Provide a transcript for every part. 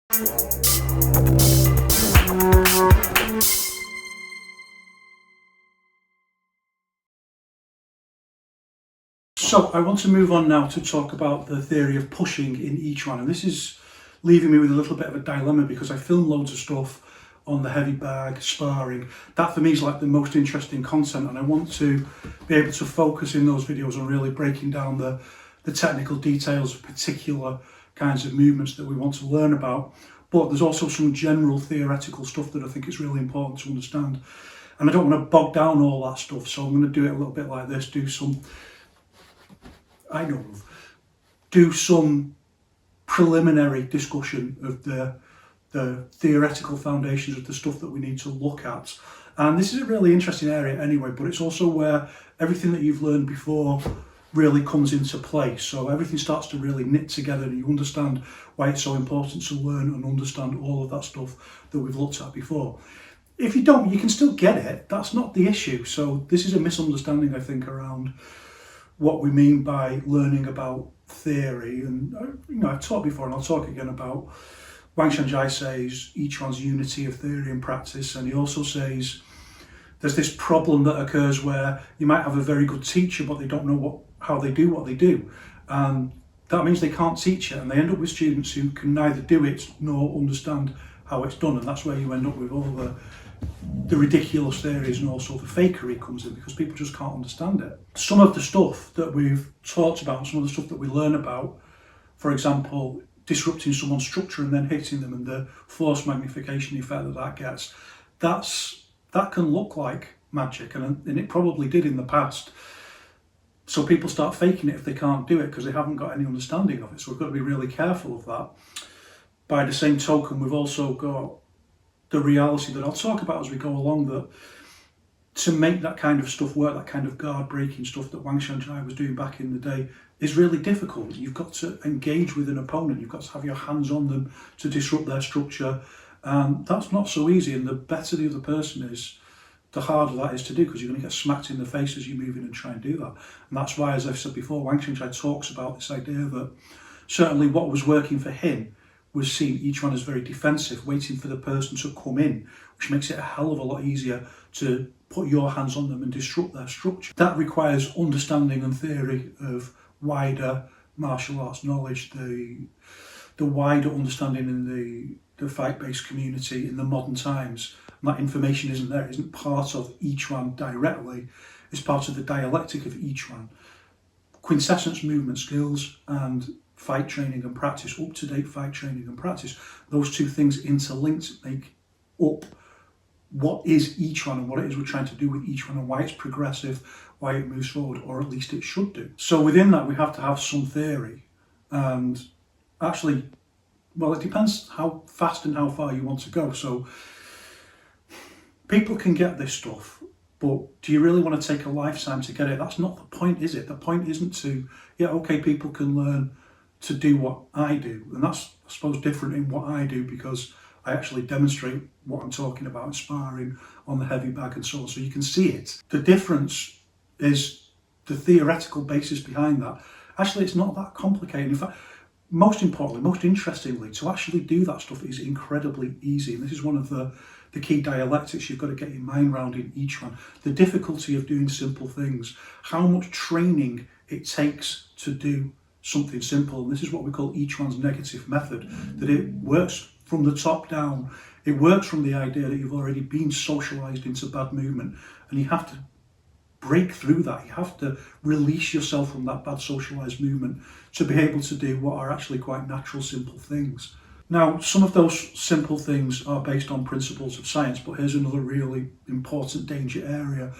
So I want to move on now to talk about the theory of pushing in Yiquan, and this is leaving me with a little bit of a dilemma because I film loads of stuff on the heavy bag, sparring. That for me is like the most interesting content, and I want to be able to focus in those videos on really breaking down the technical details of particular kinds of movements that we want to learn about. But there's also some general theoretical stuff that I think is really important to understand. And I don't want to bog down all that stuff, so I'm going to do it a little bit like this, do some preliminary discussion of the theoretical foundations of the stuff that we need to look at. And this is a really interesting area anyway, but it's also where everything that you've learned before really comes into play. So everything starts to really knit together and you understand why it's so important to learn and understand all of that stuff that we've looked at before. If you don't, you can still get it. That's not the issue. So this is a misunderstanding, I think, around what we mean by learning about theory. And I've talked before and I'll talk again about Wang Shanzhai says Yiquan's unity of theory and practice, and he also says there's this problem that occurs where you might have a very good teacher but they don't know how they do what they do, and that means they can't teach it and they end up with students who can neither do it nor understand how it's done, and that's where you end up with all the ridiculous theories, and also the fakery comes in because people just can't understand it. Some of the stuff that we've talked about, some of the stuff that we learn about, for example, disrupting someone's structure and then hitting them and the force magnification effect that gets, that can look like magic, and it probably did in the past. So people start faking it if they can't do it because they haven't got any understanding of it. So we've got to be really careful of that. By the same token, we've also got the reality that I'll talk about as we go along, that to make that kind of stuff work, that kind of guard breaking stuff that Wang Shanzhai was doing back in the day, is really difficult. You've got to engage with an opponent, you've got to have your hands on them to disrupt their structure, and that's not so easy. And the better the other person is, the harder that is to do, because you're going to get smacked in the face as you move in and try and do that. And that's why, as I've said before, Wang Shanzhai talks about this idea that certainly what was working for him was seeing each one as very defensive, waiting for the person to come in, which makes it a hell of a lot easier to put your hands on them and disrupt their structure. That requires understanding and theory of wider martial arts knowledge, the wider understanding in the fight-based community in the modern times. And that information isn't there, it isn't part of each one directly, it's part of the dialectic of each one. Quintessence movement skills and fight training and practice, up-to-date fight training and practice, those two things interlinked make up what is each one and what it is we're trying to do with each one and why it's progressive, why it moves forward, or at least it should do. So within that we have to have some theory, and actually, well, it depends how fast and how far you want to go. So people can get this stuff, but do you really want to take a lifetime to get it? That's not the point, is it? The point isn't to, yeah, okay, people can learn to do what I do, and that's, I suppose, different in what I do because I actually demonstrate what I'm talking about in sparring on the heavy bag and so on, so you can see it. The difference is the theoretical basis behind that. Actually, it's not that complicated. In fact, most importantly, most interestingly, to actually do that stuff is incredibly easy, and this is one of the key dialectics you've got to get your mind around in each one. The difficulty of doing simple things, how much training it takes to do something simple, and this is what we call each one's negative method, that it works from the top down. It works from the idea that you've already been socialized into bad movement, and you have to break through that. You have to release yourself from that bad socialized movement to be able to do what are actually quite natural, simple things. Now, some of those simple things are based on principles of science, but here's another really important danger area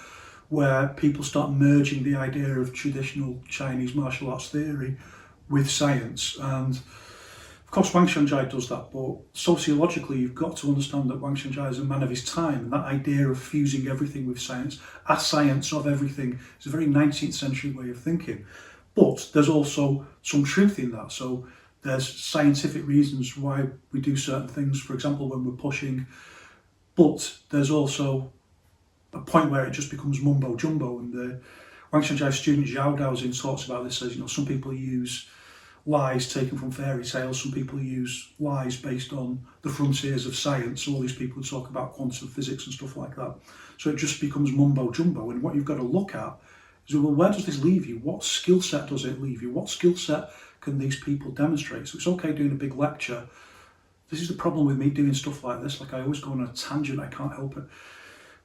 where people start merging the idea of traditional Chinese martial arts theory with science. And of course Wang Shanzhai does that, but sociologically you've got to understand that Wang Shanzhai is a man of his time, and that idea of fusing everything with science, a science of everything, is a very 19th century way of thinking. But there's also some truth in that. So there's scientific reasons why we do certain things, for example when we're pushing, but there's also a point where it just becomes mumbo jumbo. And the Wang Shanzhai student Zhao Daoxin talks about this, says, some people use lies taken from fairy tales. Some people use lies based on the frontiers of science. All these people talk about quantum physics and stuff like that. So it just becomes mumbo jumbo. And what you've got to look at is, well, where does this leave you? What skill set does it leave you? What skill set can these people demonstrate? So it's okay doing a big lecture. This is the problem with me doing stuff like this. Like, I always go on a tangent, I can't help it.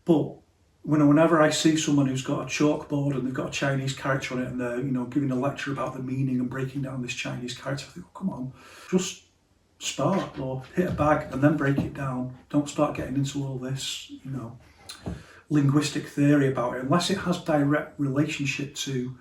But whenever I see someone who's got a chalkboard and they've got a Chinese character on it and they're, giving a lecture about the meaning and breaking down this Chinese character, I think, oh, come on, just start or hit a bag and then break it down. Don't start getting into all this, linguistic theory about it, unless it has direct relationship to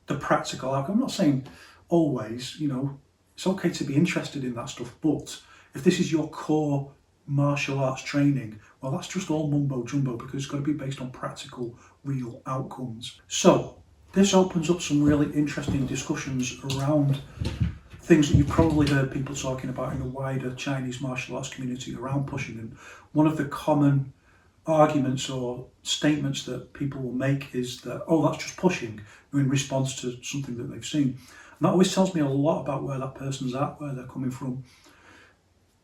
the practical outcome. I'm not saying always, it's okay to be interested in that stuff, but if this is your core martial arts training, well, that's just all mumbo jumbo, because it's got to be based on practical, real outcomes. So this opens up some really interesting discussions around things that you've probably heard people talking about in the wider Chinese martial arts community around pushing. And one of the common arguments or statements that people will make is that, oh, that's just pushing, in response to something that they've seen. And that always tells me a lot about where that person's at, where they're coming from.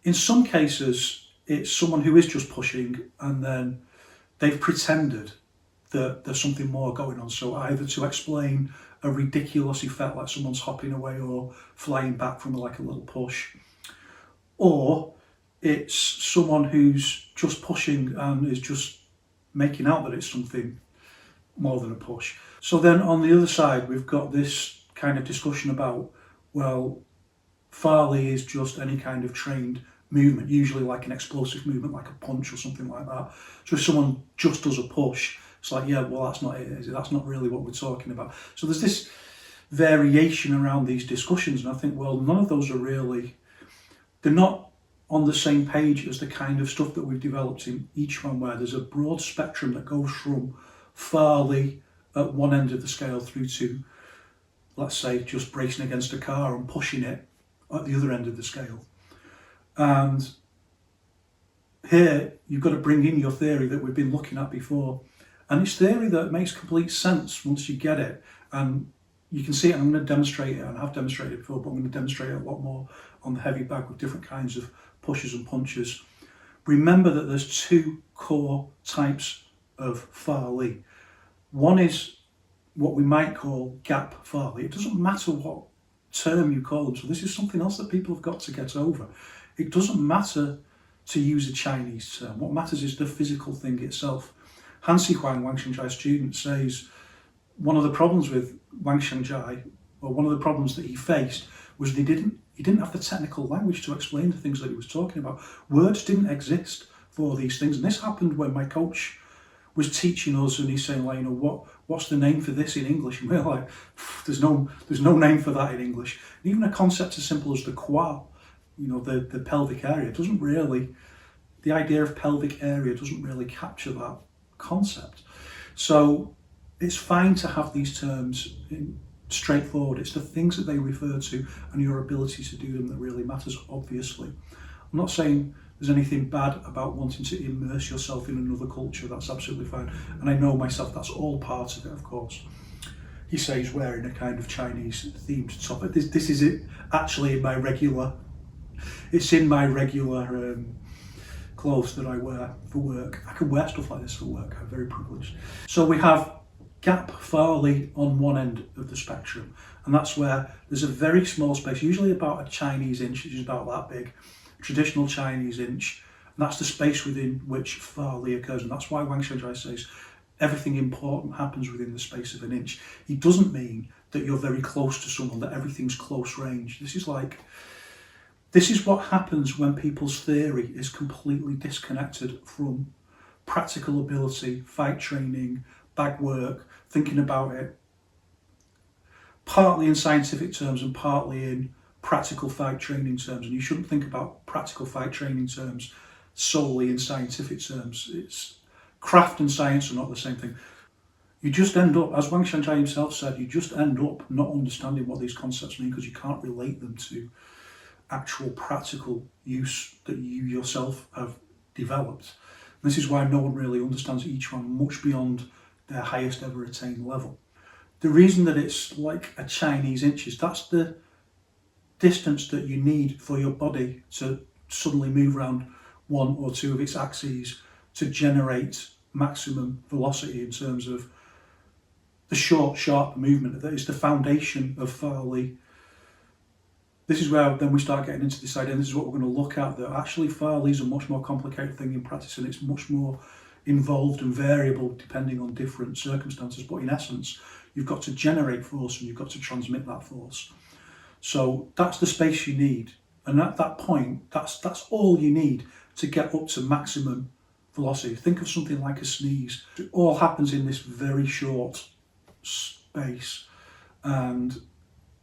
In some cases, it's someone who is just pushing and then they've pretended that there's something more going on. So either to explain a ridiculous effect, like someone's hopping away or flying back from like a little push, or it's someone who's just pushing and is just making out that it's something more than a push. So then on the other side, we've got this kind of discussion about, well, Farley is just any kind of trained movement, usually like an explosive movement, like a punch or something like that. So if someone just does a push, it's like, yeah, well, that's not it, is it? That's not really what we're talking about. So there's this variation around these discussions, and I think, well, none of those are really, they're not on the same page as the kind of stuff that we've developed in Yiquan, where there's a broad spectrum that goes from Farley at one end of the scale through to, let's say, just bracing against a car and pushing it at the other end of the scale. And here you've got to bring in your theory that we've been looking at before, and it's theory that makes complete sense once you get it. And you can see it, and I'm going to demonstrate it, and I've demonstrated it before, but I'm going to demonstrate it a lot more on the heavy bag with different kinds of pushes and punches. Remember that there's two core types of Farley. One is what we might call gap Farley. It doesn't matter what term you call them. So this is something else that people have got to get over. It doesn't matter to use a Chinese term. What matters is the physical thing itself. Han Yiquan, Wang Shangjai's student, says one of the problems with Wang Shangjai, or one of the problems that he faced, was he didn't have the technical language to explain the things that he was talking about. Words didn't exist for these things. And this happened when my coach was teaching us, and he's saying, like, what's the name for this in English? And we're like, there's no name for that in English. And even a concept as simple as the qual, the pelvic area, doesn't really, the idea of pelvic area doesn't really capture that concept. So it's fine to have these terms straightforward. It's the things that they refer to and your ability to do them that really matters, obviously. I'm not saying there's anything bad about wanting to immerse yourself in another culture. That's absolutely fine. And I know myself, that's all part of it, of course. He says wearing a kind of Chinese themed top. This is it actually in my regular, it's in my regular clothes that I wear for work. I can wear stuff like this for work. I'm very privileged. So we have gap Farley on one end of the spectrum, and that's where there's a very small space, usually about a Chinese inch, which is about that big, traditional Chinese inch, and that's the space within which Farley occurs. And that's why Wang Shangjai says everything important happens within the space of an inch. He doesn't mean that you're very close to someone, that everything's close range. This is what happens when people's theory is completely disconnected from practical ability, fight training, bag work, thinking about it partly in scientific terms and partly in practical fight training terms. And you shouldn't think about practical fight training terms solely in scientific terms. It's craft and science are not the same thing. You just end up, as Wang Shangjai himself said, you just end up not understanding what these concepts mean because you can't relate them to actual practical use that you yourself have developed. And this is why no one really understands each one much beyond their highest ever attained level. The reason that it's like a Chinese inch is that's the distance that you need for your body to suddenly move around one or two of its axes to generate maximum velocity in terms of the short, sharp movement. That is the foundation of Farley. This is where then we start getting into this idea, and this is what we're going to look at, that actually Farley is a much more complicated thing in practice, and it's much more involved and variable depending on different circumstances. But in essence, you've got to generate force and you've got to transmit that force. So that's the space you need. And at that point, that's all you need to get up to maximum velocity. Think of something like a sneeze. It all happens in this very short space, and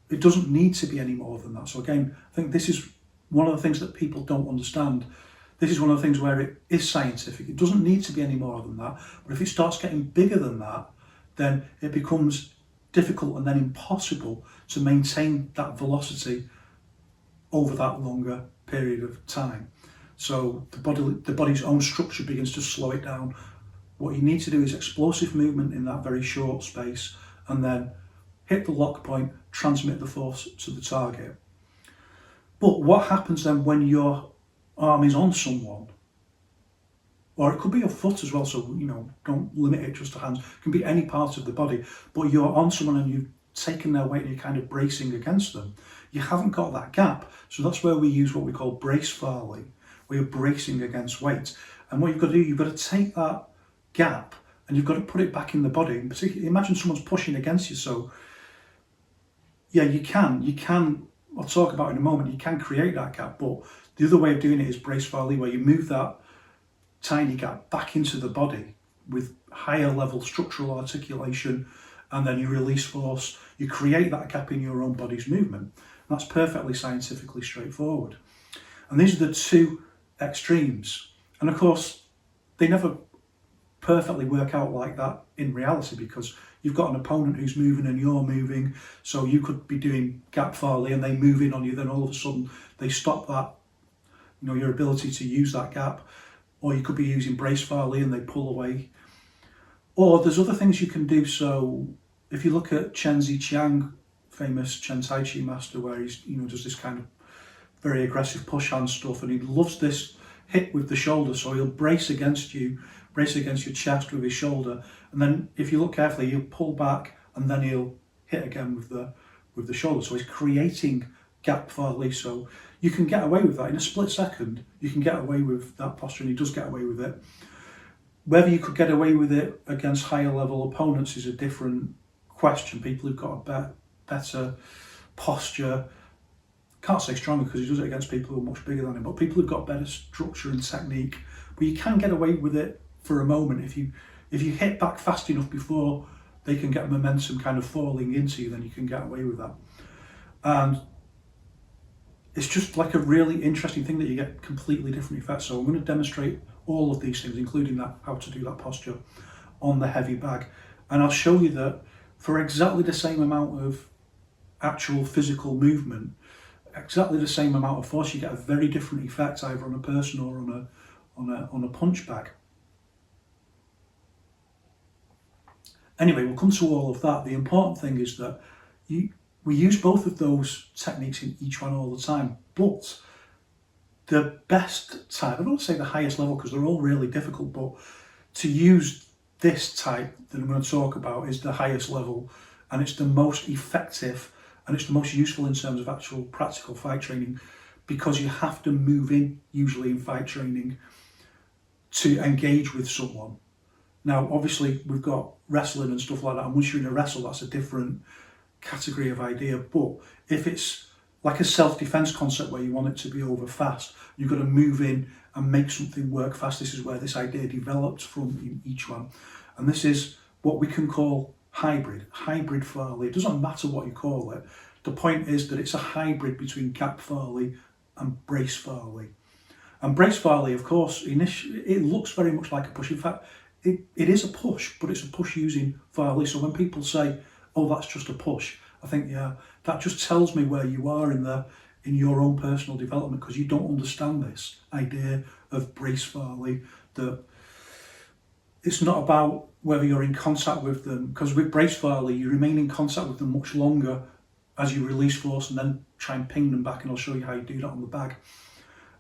it doesn't need to be any more than that. So again, I think this is one of the things that people don't understand. This is one of the things where it is scientific. It doesn't need to be any more than that. But if it starts getting bigger than that, then it becomes difficult and then impossible to maintain that velocity over that longer period of time. So the body's own structure begins to slow it down. What you need to do is explosive movement in that very short space, and then hit the lock point, transmit the force to the target. But what happens then when your arm is on someone? Or it could be your foot as well, so don't limit it just to hands. It can be any part of the body, but you're on someone and you've taken their weight and you're kind of bracing against them. You haven't got that gap. So that's where we use what we call brace Farley, where you're bracing against weight. And what you've got to do, you've got to take that gap and you've got to put it back in the body. And particularly, imagine someone's pushing against you. So yeah, you can, I'll talk about in a moment, you can create that gap, but the other way of doing it is brace Farley, where you move that tiny gap back into the body with higher level structural articulation, and then you release force. You create that gap in your own body's movement. And that's perfectly scientifically straightforward. And these are the two extremes. And of course, they never perfectly work out like that in reality, because you've got an opponent who's moving and you're moving. So you could be doing gap Farley and they move in on you, then all of a sudden they stop that, your ability to use that gap. Or you could be using brace Farley and they pull away. Or there's other things you can do. So if you look at Chen Ziqiang, famous Chen Tai Chi master, where he's does this kind of very aggressive push hand stuff, and he loves this hit with the shoulder. So he'll brace against your chest with his shoulder, and then if you look carefully, he'll pull back and then he'll hit again with the shoulder. So he's creating gap Farley. So you can get away with that in a split second. You can get away with that posture, and he does get away with it. Whether you could get away with it against higher level opponents is a different question. People who've got a better posture, can't say stronger because he does it against people who are much bigger than him, but people who've got better structure and technique, but you can get away with it for a moment. If you hit back fast enough before they can get momentum kind of falling into you, then you can get away with that. And it's just like a really interesting thing that you get completely different effects. So I'm going to demonstrate all of these things, including that, how to do that posture on the heavy bag. And I'll show you that for exactly the same amount of actual physical movement, exactly the same amount of force, you get a very different effect either on a person or on a punch bag. Anyway, we'll come to all of that. The important thing is that we use both of those techniques in Yiquan all the time, but the best type, I don't want to say the highest level because they're all really difficult, but to use this type that I'm going to talk about is the highest level, and it's the most effective and it's the most useful in terms of actual practical fight training, because you have to move in, usually in fight training, to engage with someone. Now, obviously, we've got wrestling and stuff like that, and once you're in a wrestle, that's a different category of idea. But if it's like a self-defense concept where you want it to be over fast, you've got to move in and make something work fast. This is where this idea developed from in Yiquan. And this is what we can call hybrid Farley. It doesn't matter what you call it. The point is that it's a hybrid between gap Farley and brace Farley. And brace Farley, of course, it looks very much like a push. In fact, it is a push, but it's a push using Farley. So when people say, oh, that's just a push, I think, yeah, that just tells me where you are in your own personal development, because you don't understand this idea of brace Farley, that it's not about whether you're in contact with them, because with brace Farley, you remain in contact with them much longer as you release force, and then try and ping them back, and I'll show you how you do that on the bag.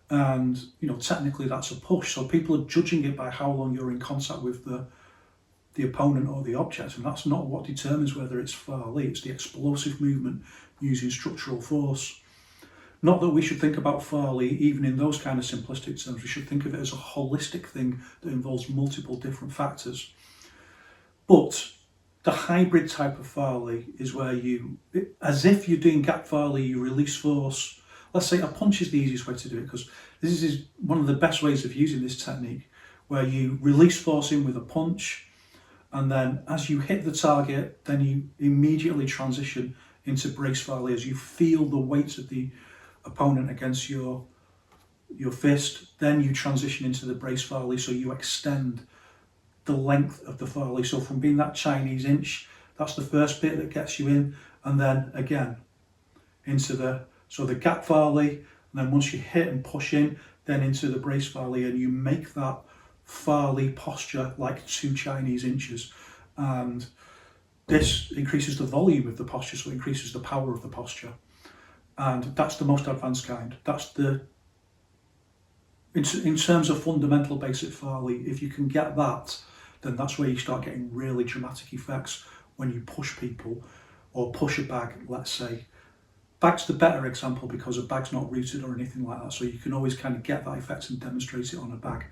And technically that's a push, so people are judging it by how long you're in contact with the opponent or the object, and that's not what determines whether it's Farley. It's the explosive movement using structural force. Not that we should think about Farley even in those kind of simplistic terms. We should think of it as a holistic thing that involves multiple different factors. But the hybrid type of Farley is where you, as if you're doing gap Farley, you release force. Let's say a punch is the easiest way to do it, because this is one of the best ways of using this technique, where you release force in with a punch, and then as you hit the target, then you immediately transition into brace Farley as you feel the weight of the opponent against your fist. Then you transition into the brace Farley, so you extend the length of the Farley. So from being that Chinese inch, that's the first bit that gets you in, and then again into the gap Farley, and then once you hit and push in, then into the brace Farley, and you make that Farley posture like 2 Chinese inches. And this increases the volume of the posture, so it increases the power of the posture. And that's the most advanced kind. That's in terms of fundamental basic Farley, if you can get that, then that's where you start getting really dramatic effects when you push people or push a bag, let's say. Bag's the better example because a bag's not rooted or anything like that, so you can always kind of get that effect and demonstrate it on a bag.